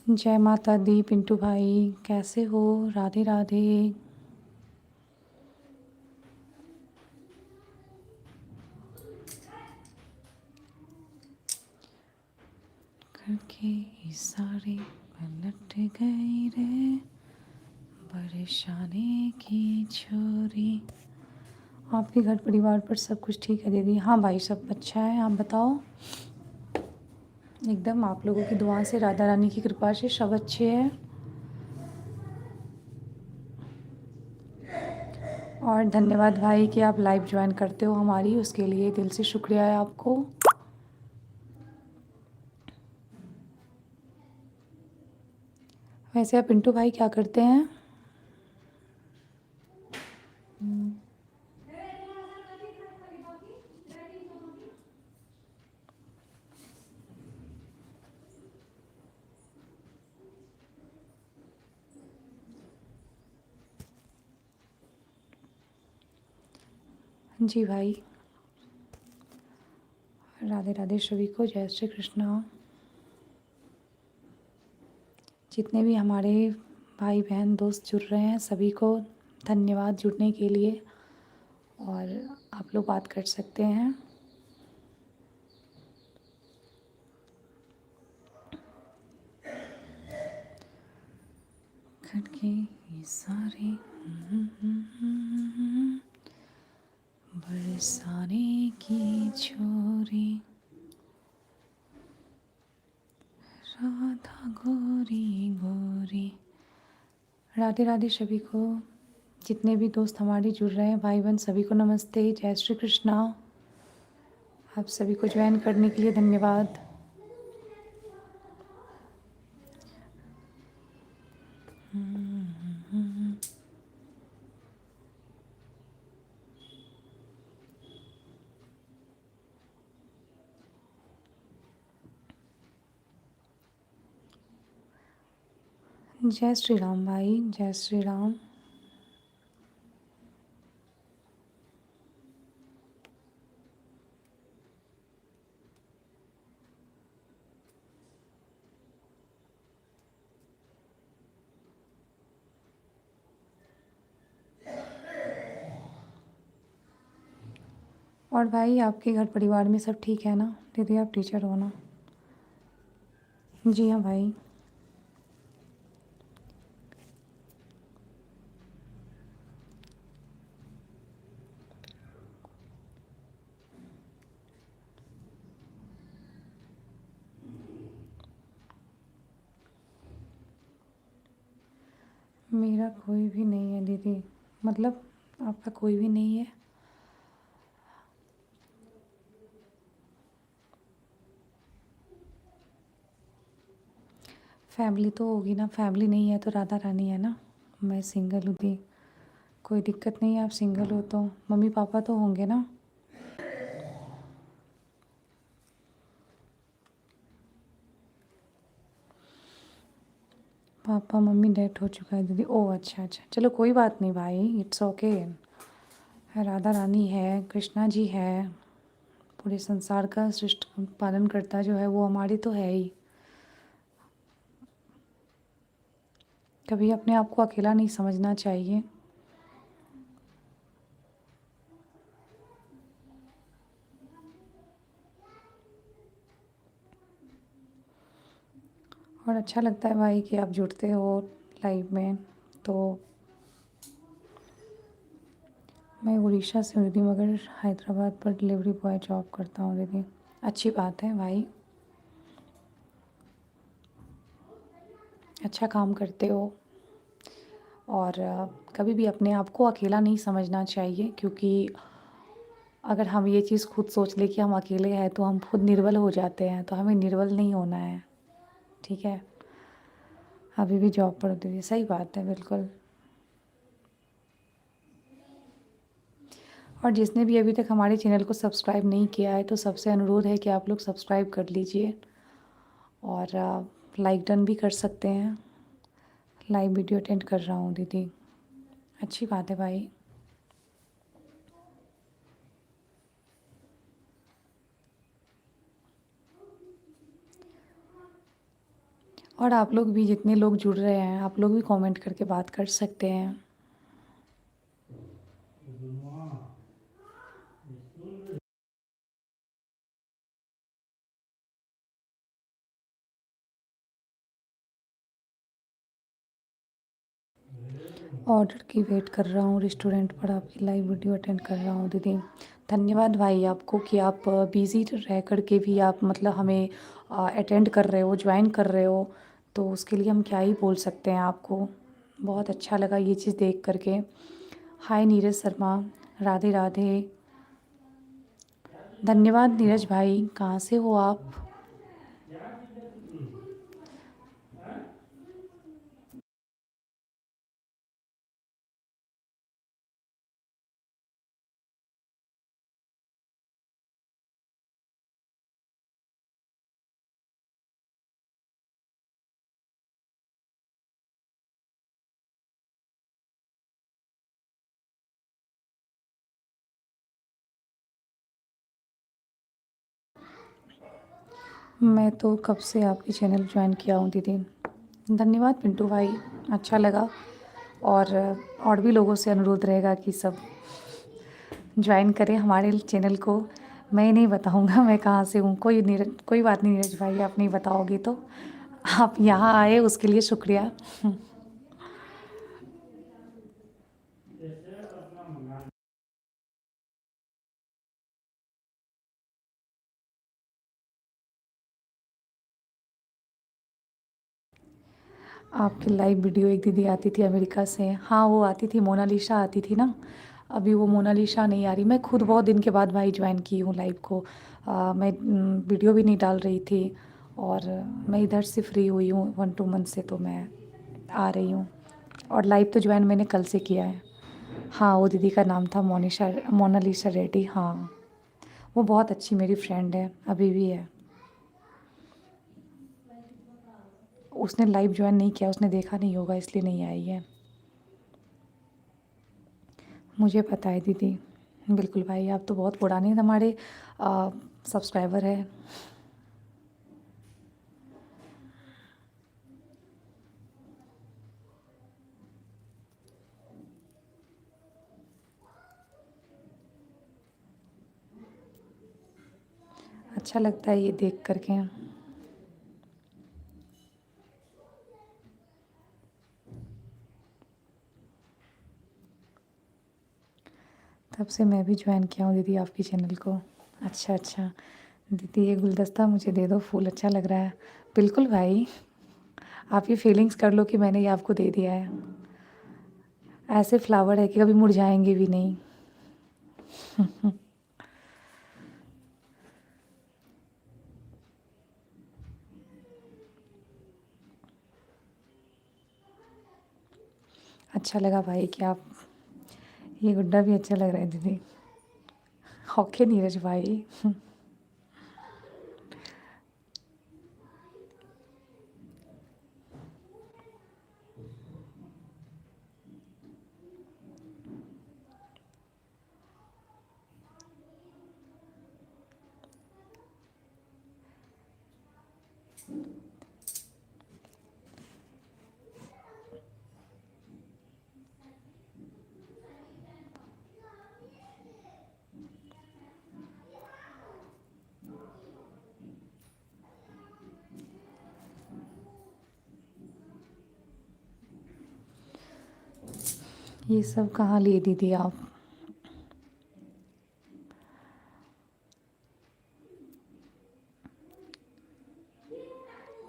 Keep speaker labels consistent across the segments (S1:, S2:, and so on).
S1: जय माता दी पिंटू भाई, कैसे हो? राधे राधे। करके इशारे पलट गई रे, परेशानी की छोरी। आपके घर परिवार पर सब कुछ ठीक है दीदी? हाँ भाई, सब अच्छा है। आप बताओ? एकदम आप लोगों की दुआ से, राधा रानी की कृपा से सब अच्छे हैं। और धन्यवाद भाई कि आप लाइव ज्वाइन करते हो हमारी, उसके लिए दिल से शुक्रिया है आपको। वैसे आप पिंटू भाई क्या करते हैं? जी भाई, राधे राधे सभी को, जय श्री कृष्णा। जितने भी हमारे भाई बहन दोस्त जुड़ रहे हैं सभी को धन्यवाद जुड़ने के लिए। और आप लोग बात कर सकते हैं। करके ये सारे बरसाने की छोरी, राधा गोरी गोरी। राधे राधे सभी को, जितने भी दोस्त हमारे जुड़ रहे हैं भाई बहन सभी को नमस्ते, जय श्री कृष्णा। आप सभी को ज्वाइन करने के लिए धन्यवाद। जय श्री राम भाई, जय श्री राम। और भाई आपके घर परिवार में सब ठीक है ना? दीदी आप टीचर हो ना? जी हाँ भाई। मेरा कोई भी नहीं है दीदी। मतलब आपका कोई भी नहीं है? फैमिली तो होगी ना, फैमिली नहीं है तो राधा रानी है ना। मैं सिंगल हूँ दी, कोई दिक्कत नहीं है। आप सिंगल हो तो मम्मी पापा तो होंगे ना? पापा मम्मी डेथ हो चुका है दीदी। ओह अच्छा अच्छा, चलो कोई बात नहीं भाई, इट्स ओके। राधा रानी है, कृष्णा जी है, पूरे संसार का सृष्टि पालन करता जो है वो हमारी तो है ही। कभी अपने आप को अकेला नहीं समझना चाहिए। और अच्छा लगता है भाई कि आप जुड़ते हो लाइव में। तो मैं उड़ीसा से हूँ दीदी, मगर हैदराबाद पर डिलीवरी बॉय जॉब करता हूँ दीदी। अच्छी बात है भाई, अच्छा काम करते हो। और कभी भी अपने आप को अकेला नहीं समझना चाहिए, क्योंकि अगर हम ये चीज़ खुद सोच ले कि हम अकेले हैं तो हम खुद निर्बल हो जाते हैं। तो हमें निर्बल नहीं होना है, ठीक है? अभी भी जॉब पर होती थी, सही बात है बिल्कुल। और जिसने भी अभी तक हमारे चैनल को सब्सक्राइब नहीं किया है तो सबसे अनुरोध है कि आप लोग सब्सक्राइब कर लीजिए। और लाइक डन भी कर सकते हैं। लाइव वीडियो अटेंड कर रहा हूँ दीदी, अच्छी बात है भाई। और आप लोग भी जितने लोग जुड़ रहे हैं, आप लोग भी कमेंट करके बात कर सकते हैं। ऑर्डर की वेट कर रहा हूँ, रेस्टोरेंट पर आपकी लाइव वीडियो अटेंड कर रहा हूँ दीदी। धन्यवाद भाई आपको कि आप बिज़ी रह कर के भी आप मतलब हमें अटेंड कर रहे हो, ज्वाइन कर रहे हो, तो उसके लिए हम क्या ही बोल सकते हैं आपको। बहुत अच्छा लगा ये चीज़ देख कर के। हाय नीरज शर्मा, राधे राधे। धन्यवाद नीरज भाई, कहाँ से हो आप? मैं तो कब से आपकी चैनल ज्वाइन किया हूँ दीदी। धन्यवाद पिंटू भाई, अच्छा लगा। और भी लोगों से अनुरोध रहेगा कि सब ज्वाइन करें हमारे चैनल को। मैं नहीं बताऊंगा मैं कहाँ से हूँ, कोई बात नहीं नीरज भाई, आप नहीं बताओगे तो। आप यहाँ आए उसके लिए शुक्रिया। आपकी लाइव वीडियो एक दीदी आती थी अमेरिका से, हाँ वो आती थी, मोनालिसा आती थी ना। अभी वो मोनालिसा नहीं आ रही। मैं खुद बहुत दिन के बाद भाई ज्वाइन की हूँ लाइव को। मैं वीडियो भी नहीं डाल रही थी, और मैं इधर से फ्री हुई हूँ 1-2 मंथ से, तो मैं आ रही हूँ। और लाइव तो ज्वाइन मैंने कल से किया है। हाँ वो दीदी का नाम था मोनालिसा रेड्डी, हाँ। वो बहुत अच्छी मेरी फ्रेंड है, अभी भी है। उसने लाइव ज्वाइन नहीं किया, उसने देखा नहीं होगा इसलिए नहीं आई है। मुझे पता है दीदी, बिल्कुल भाई, आप तो बहुत पुराने हमारे सब्सक्राइबर हैं। अच्छा लगता है ये देख करके। तब से मैं भी ज्वाइन किया हूँ दीदी आपकी चैनल को। अच्छा अच्छा, दीदी ये गुलदस्ता मुझे दे दो, फूल अच्छा लग रहा है। बिल्कुल भाई, आप ये फीलिंग्स कर लो कि मैंने ये आपको दे दिया है। ऐसे फ्लावर है कि कभी मुरझाएंगे भी नहीं। अच्छा लगा भाई कि आप, ये गुड्डा भी अच्छा लग रहा है दीदी। ओके नीरज भाई। ये सब कहाँ लिए दीदी आप?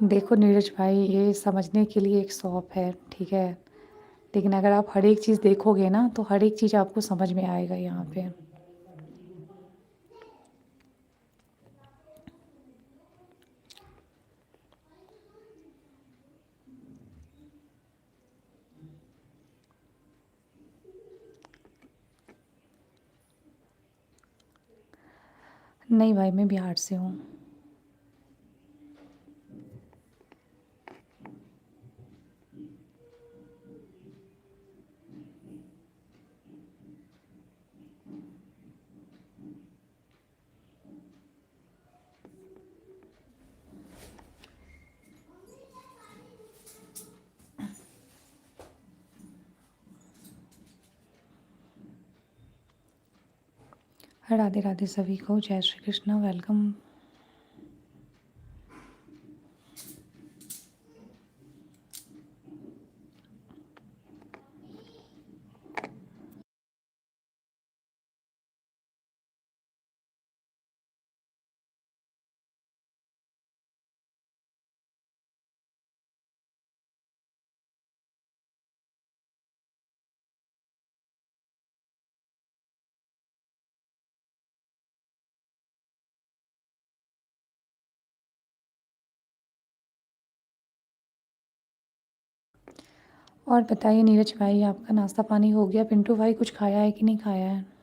S1: देखो नीरज भाई, ये समझने के लिए एक शॉप है, ठीक है। लेकिन अगर आप हर एक चीज़ देखोगे ना, तो हर एक चीज़ आपको समझ में आएगा यहाँ पे। नहीं भाई, मैं बिहार से हूँ। राधे राधे सभी को, जय श्री कृष्ण, वेलकम। और बताइए नीरज भाई, आपका नाश्ता पानी हो गया? पिंटू भाई कुछ खाया है कि नहीं खाया है?